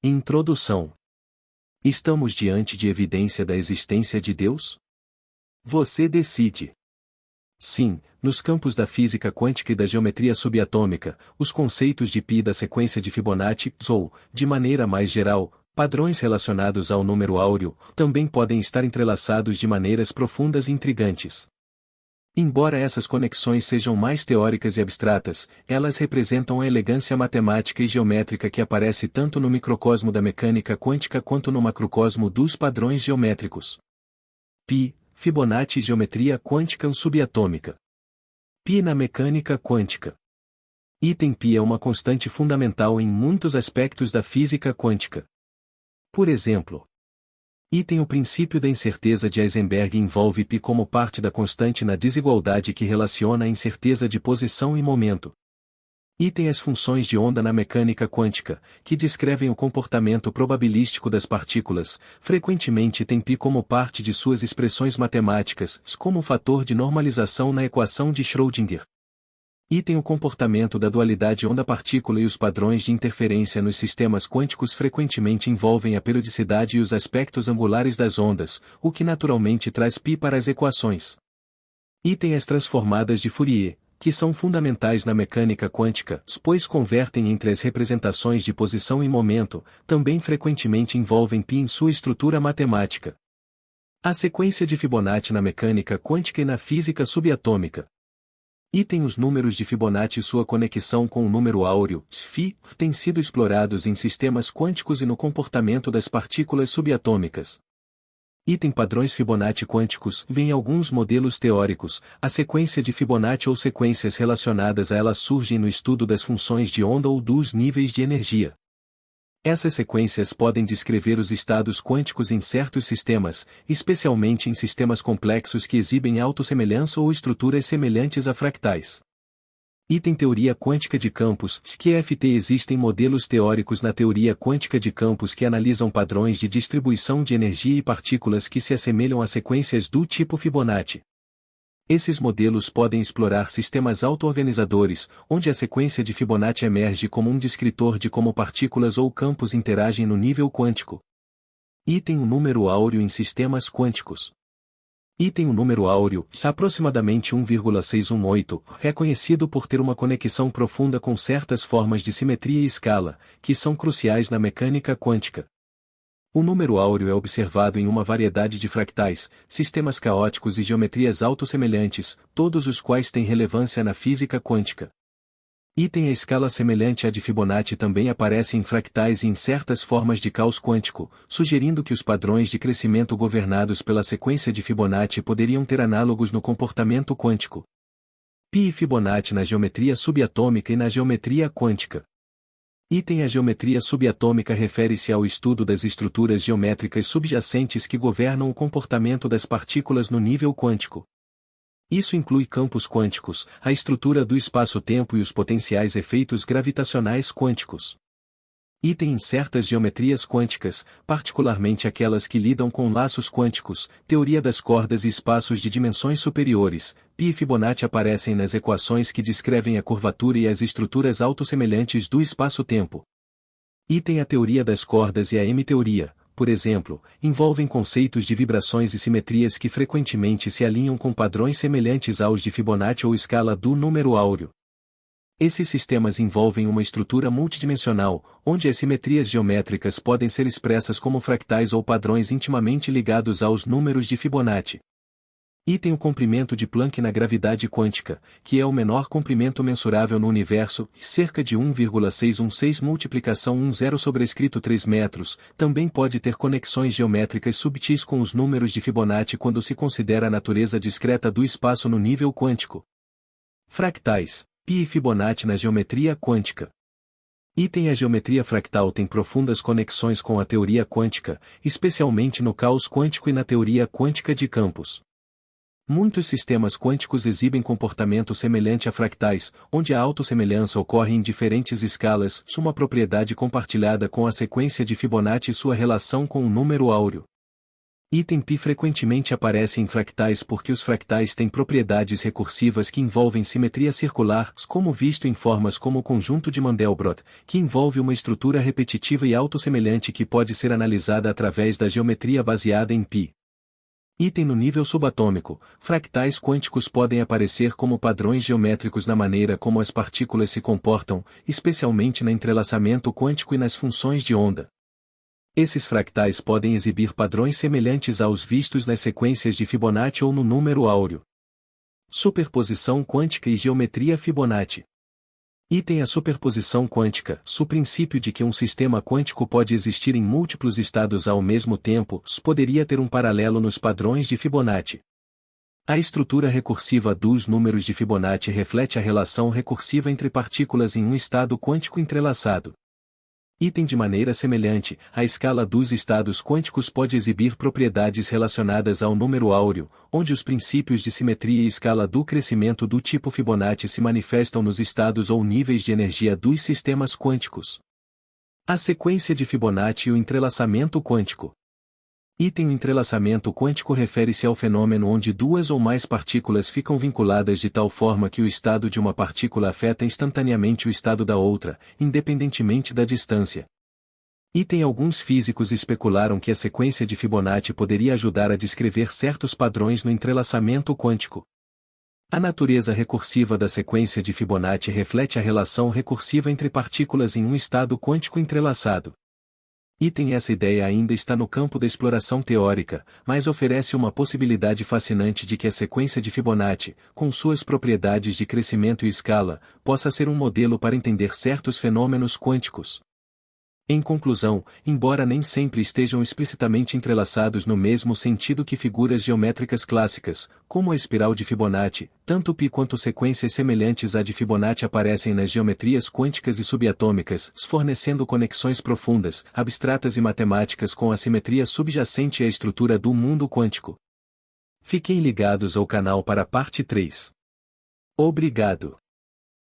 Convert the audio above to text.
Introdução. Estamos diante de evidência da existência de Deus? Você decide. Sim, nos campos da física quântica e da geometria subatômica, os conceitos de π da sequência de Fibonacci, ou, de maneira mais geral, padrões relacionados ao número áureo, também podem estar entrelaçados de maneiras profundas e intrigantes. Embora essas conexões sejam mais teóricas e abstratas, elas representam a elegância matemática e geométrica que aparece tanto no microcosmo da mecânica quântica quanto no macrocosmo dos padrões geométricos. π, Fibonacci e geometria quântica subatômica. π na mecânica quântica. Item π é uma constante fundamental em muitos aspectos da física quântica. Por exemplo, o princípio da incerteza de Heisenberg envolve π como parte da constante na desigualdade que relaciona a incerteza de posição e momento. As funções de onda na mecânica quântica, que descrevem o comportamento probabilístico das partículas, frequentemente têm π como parte de suas expressões matemáticas, como fator de normalização na equação de Schrödinger. O comportamento da dualidade onda-partícula e os padrões de interferência nos sistemas quânticos frequentemente envolvem a periodicidade e os aspectos angulares das ondas, o que naturalmente traz π para as equações. As transformadas de Fourier, que são fundamentais na mecânica quântica, pois convertem entre as representações de posição e momento, também frequentemente envolvem π em sua estrutura matemática. A sequência de Fibonacci na mecânica quântica e na física subatômica. Os números de Fibonacci e sua conexão com o número áureo, Φ, têm sido explorados em sistemas quânticos e no comportamento das partículas subatômicas. Padrões Fibonacci quânticos. Em alguns modelos teóricos, a sequência de Fibonacci ou sequências relacionadas a ela surgem no estudo das funções de onda ou dos níveis de energia. Essas sequências podem descrever os estados quânticos em certos sistemas, especialmente em sistemas complexos que exibem autossemelhança ou estruturas semelhantes a fractais. Teoria quântica de campos, QFT. Existem modelos teóricos na teoria quântica de campos que analisam padrões de distribuição de energia e partículas que se assemelham a sequências do tipo Fibonacci. Esses modelos podem explorar sistemas auto-organizadores, onde a sequência de Fibonacci emerge como um descritor de como partículas ou campos interagem no nível quântico. O número áureo em sistemas quânticos. O número áureo, aproximadamente 1,618, é conhecido por ter uma conexão profunda com certas formas de simetria e escala, que são cruciais na mecânica quântica. O número áureo é observado em uma variedade de fractais, sistemas caóticos e geometrias autossemelhantes, todos os quais têm relevância na física quântica. A escala semelhante à de Fibonacci também aparece em fractais e em certas formas de caos quântico, sugerindo que os padrões de crescimento governados pela sequência de Fibonacci poderiam ter análogos no comportamento quântico. π e Fibonacci na geometria subatômica e na geometria quântica. A geometria subatômica refere-se ao estudo das estruturas geométricas subjacentes que governam o comportamento das partículas no nível quântico. Isso inclui campos quânticos, a estrutura do espaço-tempo e os potenciais efeitos gravitacionais quânticos. Em certas geometrias quânticas, particularmente aquelas que lidam com laços quânticos, teoria das cordas e espaços de dimensões superiores, π e Fibonacci aparecem nas equações que descrevem a curvatura e as estruturas autossemelhantes do espaço-tempo. A teoria das cordas e a M-teoria, por exemplo, envolvem conceitos de vibrações e simetrias que frequentemente se alinham com padrões semelhantes aos de Fibonacci ou escala do número áureo. Esses sistemas envolvem uma estrutura multidimensional, onde as simetrias geométricas podem ser expressas como fractais ou padrões intimamente ligados aos números de Fibonacci. O comprimento de Planck na gravidade quântica, que é o menor comprimento mensurável no universo, cerca de 1,616 multiplicação 10 sobrescrito 3 metros, também pode ter conexões geométricas subtis com os números de Fibonacci quando se considera a natureza discreta do espaço no nível quântico. Fractais. π e Fibonacci na geometria quântica. A geometria fractal tem profundas conexões com a teoria quântica, especialmente no caos quântico e na teoria quântica de campos. Muitos sistemas quânticos exibem comportamento semelhante a fractais, onde a autossemelhança ocorre em diferentes escalas, uma propriedade compartilhada com a sequência de Fibonacci e sua relação com o número áureo. Item P frequentemente aparece em fractais porque os fractais têm propriedades recursivas que envolvem simetria circular, como visto em formas como o conjunto de Mandelbrot, que envolve uma estrutura repetitiva e autossemelhante que pode ser analisada através da geometria baseada em P. Item no nível subatômico, fractais quânticos podem aparecer como padrões geométricos na maneira como as partículas se comportam, especialmente no entrelaçamento quântico e nas funções de onda. Esses fractais podem exibir padrões semelhantes aos vistos nas sequências de Fibonacci ou no número áureo. Superposição quântica e geometria Fibonacci. Item a superposição quântica, o princípio de que um sistema quântico pode existir em múltiplos estados ao mesmo tempo, poderia ter um paralelo nos padrões de Fibonacci. A estrutura recursiva dos números de Fibonacci reflete a relação recursiva entre partículas em um estado quântico entrelaçado. Item de maneira semelhante, a escala dos estados quânticos pode exibir propriedades relacionadas ao número áureo, onde os princípios de simetria e escala do crescimento do tipo Fibonacci se manifestam nos estados ou níveis de energia dos sistemas quânticos. A sequência de Fibonacci e o entrelaçamento quântico. Item o entrelaçamento quântico refere-se ao fenômeno onde duas ou mais partículas ficam vinculadas de tal forma que o estado de uma partícula afeta instantaneamente o estado da outra, independentemente da distância. Item alguns físicos especularam que a sequência de Fibonacci poderia ajudar a descrever certos padrões no entrelaçamento quântico. A natureza recursiva da sequência de Fibonacci reflete a relação recursiva entre partículas em um estado quântico entrelaçado. Item essa ideia ainda está no campo da exploração teórica, mas oferece uma possibilidade fascinante de que a sequência de Fibonacci, com suas propriedades de crescimento e escala, possa ser um modelo para entender certos fenômenos quânticos. Em conclusão, embora nem sempre estejam explicitamente entrelaçados no mesmo sentido que figuras geométricas clássicas, como a espiral de Fibonacci, tanto π quanto sequências semelhantes à de Fibonacci aparecem nas geometrias quânticas e subatômicas, fornecendo conexões profundas, abstratas e matemáticas com a simetria subjacente à estrutura do mundo quântico. Fiquem ligados ao canal para a parte 3. Obrigado.